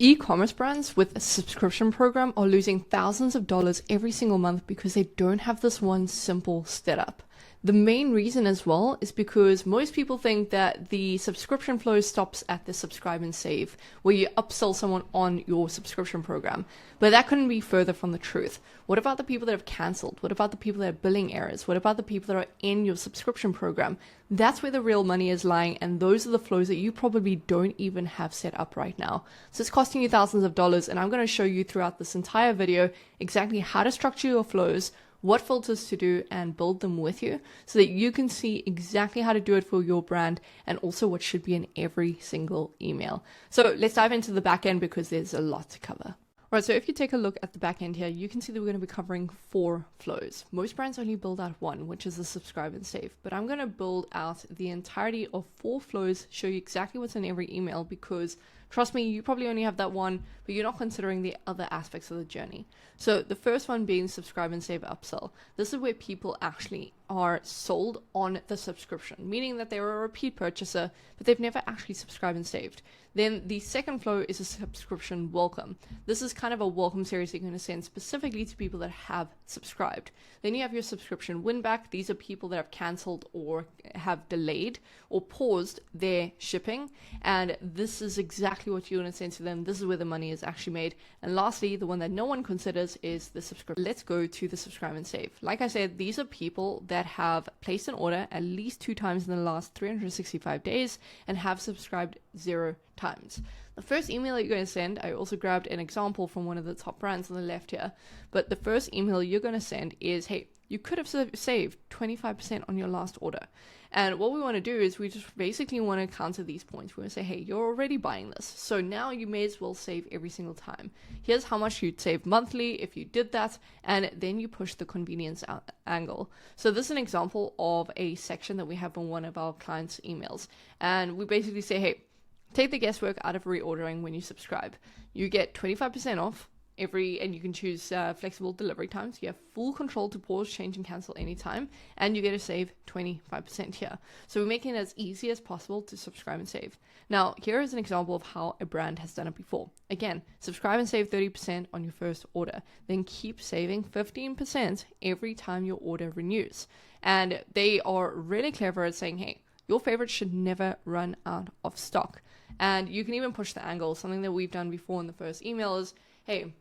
E-commerce brands with a subscription program are losing thousands of dollars every single month because they don't have this one simple setup. The main reason as well is because most people think that the subscription flow stops at the subscribe and save, where you upsell someone on your subscription program. But that couldn't be further from the truth. What about the people that have canceled? What about the people that have billing errors? What about the people that are in your subscription program? That's where the real money is lying, and those are the flows that you probably don't even have set up right now. So it's costing you thousands of dollars, and I'm going to show you throughout this entire video exactly how to structure your flows, what filters to do, and build them with you so that you can see exactly how to do it for your brand and also what should be in every single email. So let's dive into the back end because there's a lot to cover. All right, so if you take a look at the back end here, you can see that we're going to be covering 4 flows. Most brands only build out one, which is the subscribe and save, but I'm going to build out the entirety of 4 flows, show you exactly what's in every email, because trust me, you probably only have that one, but you're not considering the other aspects of the journey. So the first one being subscribe and save upsell. This is where people actually are sold on the subscription, meaning that they're a repeat purchaser, but they've never actually subscribed and saved. Then the second flow is a subscription welcome. This is kind of a welcome series that you're going to send specifically to people that have subscribed. Then you have your subscription win back. These are people that have canceled or have delayed or paused their shipping. And this is exactly what you want to send to them. This is where the money is actually made. And lastly, the one that no one considers is the subscription. Let's go to the subscribe and save. Like I said, these are people that have placed an order at least 2 times in the last 365 days and have subscribed 0 times. The first email that you're going to send, I also grabbed an example from one of the top brands on the left here, but the first email you're going to send is, hey, you could have saved 25% on your last order. And what we want to do is we just basically want to counter these points. We want to say, hey, you're already buying this, so now you may as well save every single time. Here's how much you'd save monthly if you did that, and then you push the convenience angle. So this is an example of a section that we have on one of our clients' emails, and we basically say, hey, take the guesswork out of reordering when you subscribe. You get 25% off and you can choose flexible delivery times. You have full control to pause, change, and cancel anytime, and you get to save 25% here. So we're making it as easy as possible to subscribe and save. Now, here is an example of how a brand has done it before. Again, subscribe and save 30% on your first order. Then keep saving 15% every time your order renews. And they are really clever at saying, hey, your favorites should never run out of stock. And you can even push the angle. Something that we've done before in the first email is, hey,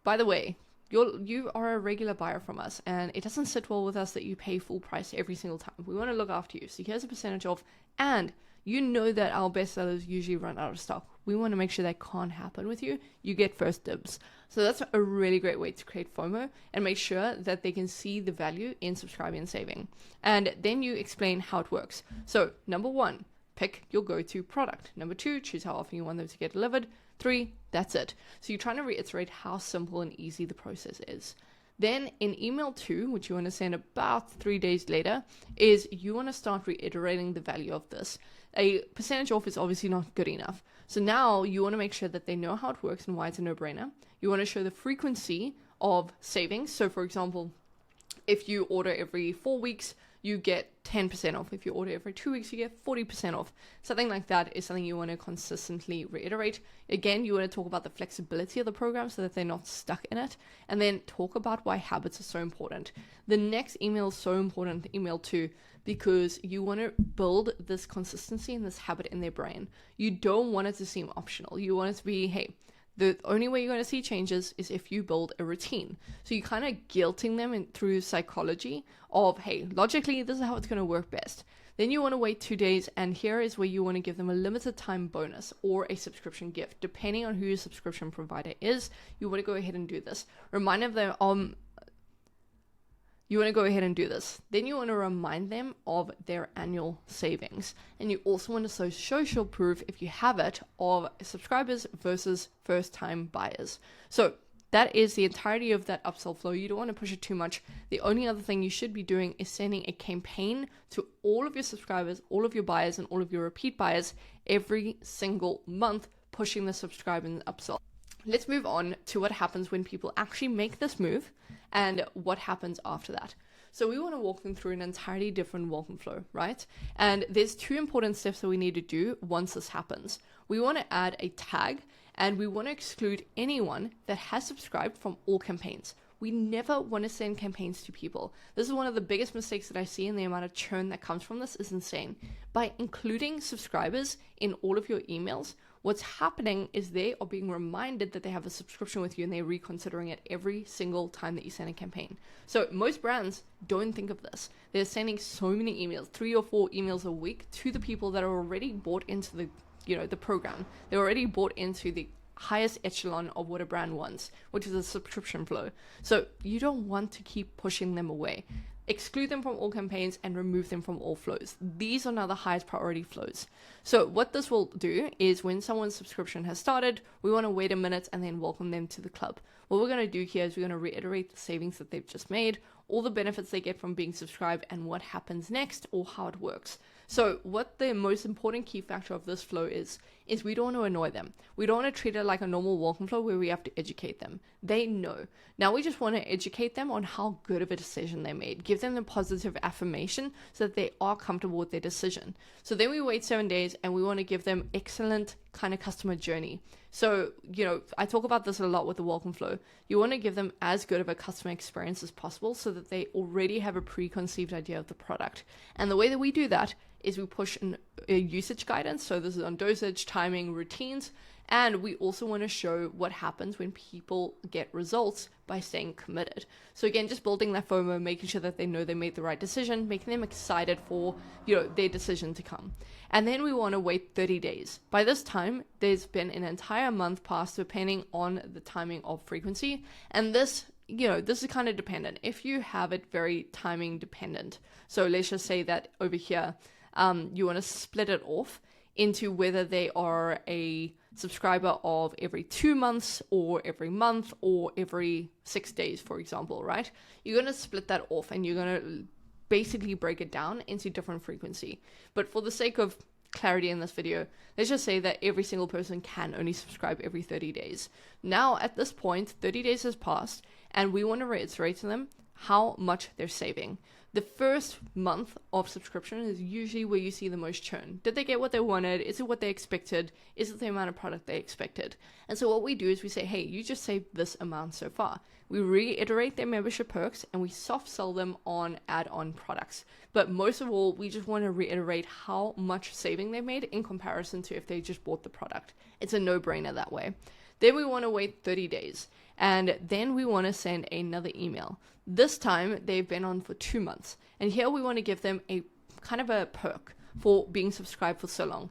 by the way, you are a regular buyer from us, and it doesn't sit well with us that you pay full price every single time. We want to look after you. So here's a percentage off, and you know that our best sellers usually run out of stock. We want to make sure that can't happen with you. You get first dibs. So that's a really great way to create FOMO and make sure that they can see the value in subscribing and saving. And then you explain how it works. So number 1, pick your go-to product. Number 2, choose how often you want them to get delivered. 3, that's it. So you're trying to reiterate how simple and easy the process is. Then in email 2, which you want to send about 3 days later, is you want to start reiterating the value of this. A percentage off is obviously not good enough. So now you want to make sure that they know how it works and why it's a no-brainer. You want to show the frequency of savings. So for example, if you order every 4 weeks, you get 10% off. If you order every 2 weeks, you get 40% off. Something like that is something you want to consistently reiterate. Again, you want to talk about the flexibility of the program so that they're not stuck in it. And then talk about why habits are so important. The next email is so important, email 2, because you want to build this consistency and this habit in their brain. You don't want it to seem optional. You want it to be, hey, the only way you're going to see changes is if you build a routine. So you're kind of guilting them through psychology of, hey, logically, this is how it's going to work best. Then you want to wait 2 days, and here is where you want to give them a limited time bonus or a subscription gift. Depending on who your subscription provider is, you want to go ahead and do this. Remind them you want to go ahead and do this. Then you want to remind them of their annual savings. And you also want to show social proof, if you have it, of subscribers versus first-time buyers. So that is the entirety of that upsell flow. You don't want to push it too much. The only other thing you should be doing is sending a campaign to all of your subscribers, all of your buyers, and all of your repeat buyers every single month, pushing the subscribe and upsell. Let's move on to what happens when people actually make this move and what happens after that. So we want to walk them through an entirely different welcome flow, right? And there's two important steps that we need to do once this happens. We want to add a tag, and we want to exclude anyone that has subscribed from all campaigns. We never want to send campaigns to people. This is one of the biggest mistakes that I see, and the amount of churn that comes from this is insane. By including subscribers in all of your emails, what's happening is they are being reminded that they have a subscription with you, and they're reconsidering it every single time that you send a campaign. So most brands don't think of this. They're sending so many emails, 3 or 4 emails a week, to the people that are already bought into the program. They're already bought into the highest echelon of what a brand wants, which is a subscription flow. So you don't want to keep pushing them away. Exclude them from all campaigns and remove them from all flows. These are now the highest priority flows. So what this will do is when someone's subscription has started, we want to wait a minute and then welcome them to the club. What we're going to do here is we're going to reiterate the savings that they've just made, all the benefits they get from being subscribed, and what happens next, or how it works. So what the most important key factor of this flow is we don't want to annoy them. We don't want to treat it like a normal welcome flow where we have to educate them. They know. Now we just want to educate them on how good of a decision they made. Give them the positive affirmation so that they are comfortable with their decision. So then we wait 7 days, and we want to give them excellent kind of customer journey. So, I talk about this a lot with the welcome flow. You want to give them as good of a customer experience as possible so that they already have a preconceived idea of the product. And the way that we do that is we push a usage guidance. So this is on dosage, timing, routines. And we also want to show what happens when people get results by staying committed. So again, just building that FOMO, making sure that they know they made the right decision, making them excited for, their decision to come. And then we want to wait 30 days. By this time, there's been an entire month passed depending on the timing of frequency. And this is kind of dependent. If you have it very timing dependent, so let's just say that over here, you want to split it off into whether they are a subscriber of every 2 months or every month or every 6 days, for example, right? You're going to split that off, and you're going to basically break it down into different frequency. But for the sake of clarity in this video, let's just say that every single person can only subscribe every 30 days. Now, at this point, 30 days has passed, and we want to reiterate to them how much they're saving. The first month of subscription is usually where you see the most churn. Did they get what they wanted? Is it what they expected? Is it the amount of product they expected? And so what we do is we say, hey, you just saved this amount so far. We reiterate their membership perks, and we soft sell them on add-on products. But most of all, we just want to reiterate how much saving they made in comparison to if they just bought the product. It's a no-brainer that way. Then we want to wait 30 days. And then we want to send another email. This time they've been on for 2 months. And here we want to give them a kind of a perk for being subscribed for so long.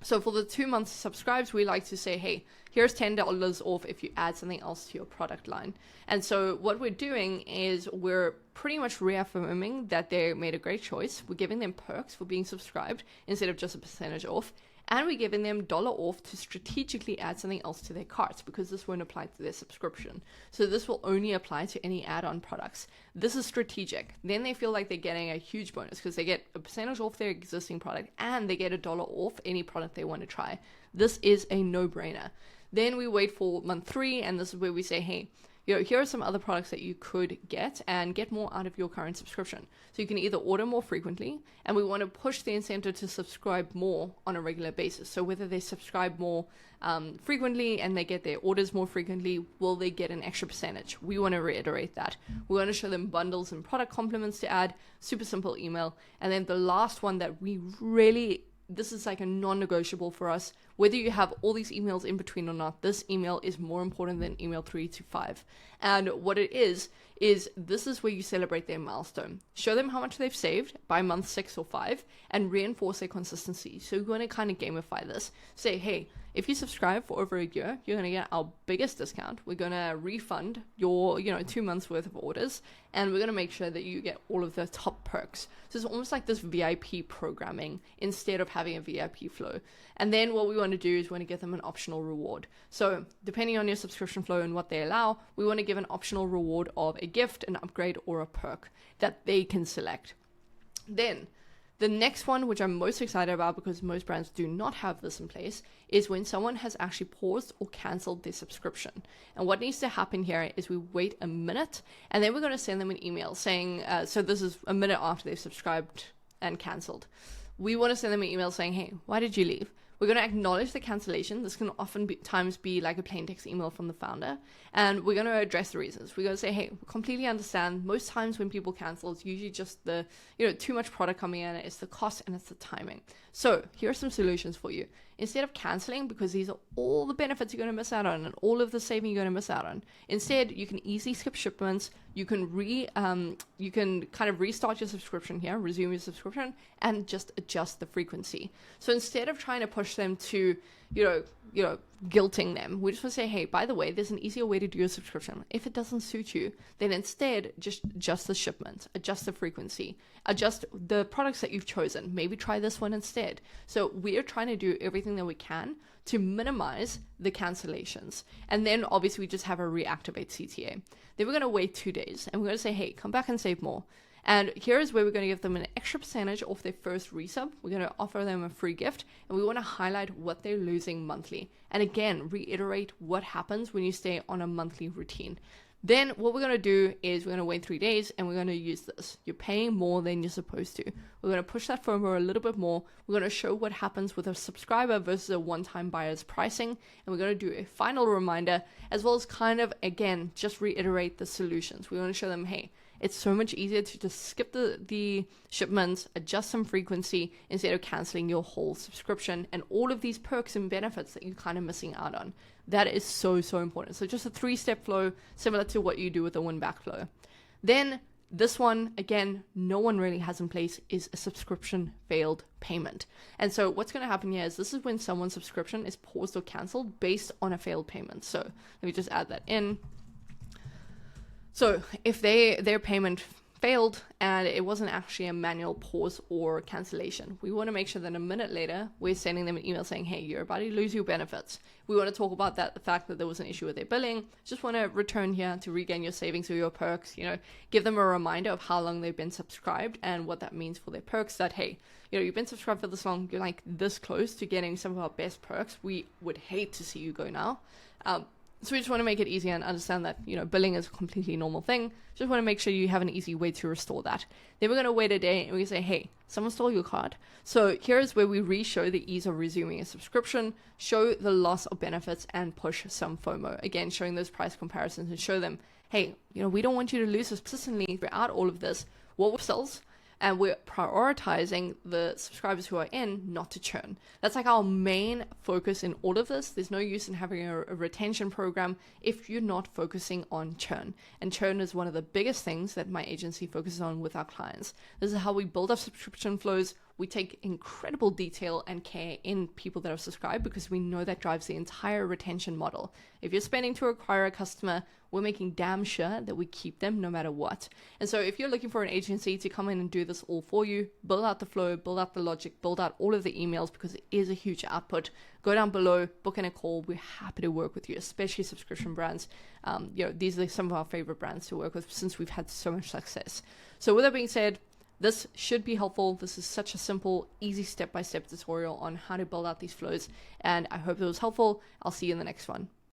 So for the 2 months subscribes, we like to say, hey, here's $10 off if you add something else to your product line. And so what we're doing is we're pretty much reaffirming that they made a great choice. We're giving them perks for being subscribed instead of just a percentage off. And we're giving them $1 off to strategically add something else to their carts, because this won't apply to their subscription. So this will only apply to any add-on products. This is strategic. Then they feel like they're getting a huge bonus because they get a percentage off their existing product, and they get $1 off any product they want to try. This is a no-brainer. Then we wait for month 3, and this is where we say, hey, here are some other products that you could get and get more out of your current subscription. So you can either order more frequently, and we want to push the incentive to subscribe more on a regular basis. So whether they subscribe more frequently and they get their orders more frequently, will they get an extra percentage? We want to reiterate that. We want to show them bundles and product compliments to add, super simple email. And then the last one that we really, this is like a non-negotiable for us. Whether you have all these emails in between or not, this email is more important than email 3 to 5. And what it is this is where you celebrate their milestone. Show them how much they've saved by month 6 or 5 and reinforce their consistency. So you're going to kind of gamify this. Say, hey, if you subscribe for over a year, you're going to get our biggest discount. We're going to refund your 2 months worth of orders, and we're going to make sure that you get all of the top perks. So it's almost like this VIP programming instead of having a VIP flow. And then what we want to do is we want to give them an optional reward. So depending on your subscription flow and what they allow, we want to give an optional reward of a gift, an upgrade, or a perk that they can select. Then The next one, which I'm most excited about because most brands do not have this in place, is when someone has actually paused or canceled their subscription. And what needs to happen here is we wait a minute, and then we're going to send them an email saying, so this is a minute after they've subscribed and canceled. We want to send them an email saying, hey, why did you leave? We're going to acknowledge the cancellation. This can often times be like a plain text email from the founder. And we're going to address the reasons. We're going to say, hey, we completely understand. Most times when people cancel, it's usually just the, too much product coming in. It's the cost and it's the timing. So here are some solutions for you. Instead of canceling, because these are all the benefits you're going to miss out on and all of the saving you're going to miss out on, instead you can easily skip shipments. You can kind of restart your subscription here, resume your subscription, and just adjust the frequency. So instead of trying to push them to, guilting them, we just want to say, hey, by the way, there's an easier way to do your subscription. If it doesn't suit you, then instead just adjust the shipment, adjust the frequency, adjust the products that you've chosen. Maybe try this one instead. So we are trying to do everything that we can to minimize the cancellations. And then obviously we just have a reactivate CTA. Then we're going to wait 2 days and we're going to say, hey, come back and save more. And here's where we're going to give them an extra percentage off their first resub. We're going to offer them a free gift, and we want to highlight what they're losing monthly. And again, reiterate what happens when you stay on a monthly routine. Then what we're going to do is we're going to wait 3 days and we're going to use this. You're paying more than you're supposed to. We're going to push that FOMO a little bit more. We're going to show what happens with a subscriber versus a one-time buyer's pricing. And we're going to do a final reminder, as well as kind of, again, just reiterate the solutions. We want to show them, hey, it's so much easier to just skip the shipments, adjust some frequency instead of canceling your whole subscription and all of these perks and benefits that you're kind of missing out on. That is so, so important. So just a 3-step flow, similar to what you do with the win-back flow. Then this one, again, no one really has in place, is a subscription failed payment. And so what's going to happen here is this is when someone's subscription is paused or canceled based on a failed payment. So let me just add that in. So if their payment failed and it wasn't actually a manual pause or cancellation, we want to make sure that a minute later we're sending them an email saying, hey, you're about to lose your benefits. We want to talk about that, the fact that there was an issue with their billing. Just want to return here to regain your savings or your perks, give them a reminder of how long they've been subscribed and what that means for their perks, that, hey, you've been subscribed for this long, you're like this close to getting some of our best perks. We would hate to see you go now. So we just want to make it easy and understand that, billing is a completely normal thing. Just want to make sure you have an easy way to restore that. Then we're going to wait a day and we say, hey, someone stole your card. So here's where we re-show the ease of resuming a subscription, show the loss of benefits, and push some FOMO. Again, showing those price comparisons and show them, hey, we don't want you to lose consistently throughout all of this. What sells? And we're prioritizing the subscribers who are in, not to churn. That's like our main focus in all of this. There's no use in having a retention program if you're not focusing on churn. And churn is one of the biggest things that my agency focuses on with our clients. This is how we build our subscription flows. We take incredible detail and care in people that have subscribed because we know that drives the entire retention model. If you're spending to acquire a customer, we're making damn sure that we keep them no matter what. And so if you're looking for an agency to come in and do this all for you, build out the flow, build out the logic, build out all of the emails, because it is a huge output, go down below, book in a call. We're happy to work with you, especially subscription brands. These are some of our favorite brands to work with since we've had so much success. So with that being said, this should be helpful. This is such a simple, easy step-by-step tutorial on how to build out these flows, and I hope it was helpful. I'll see you in the next one.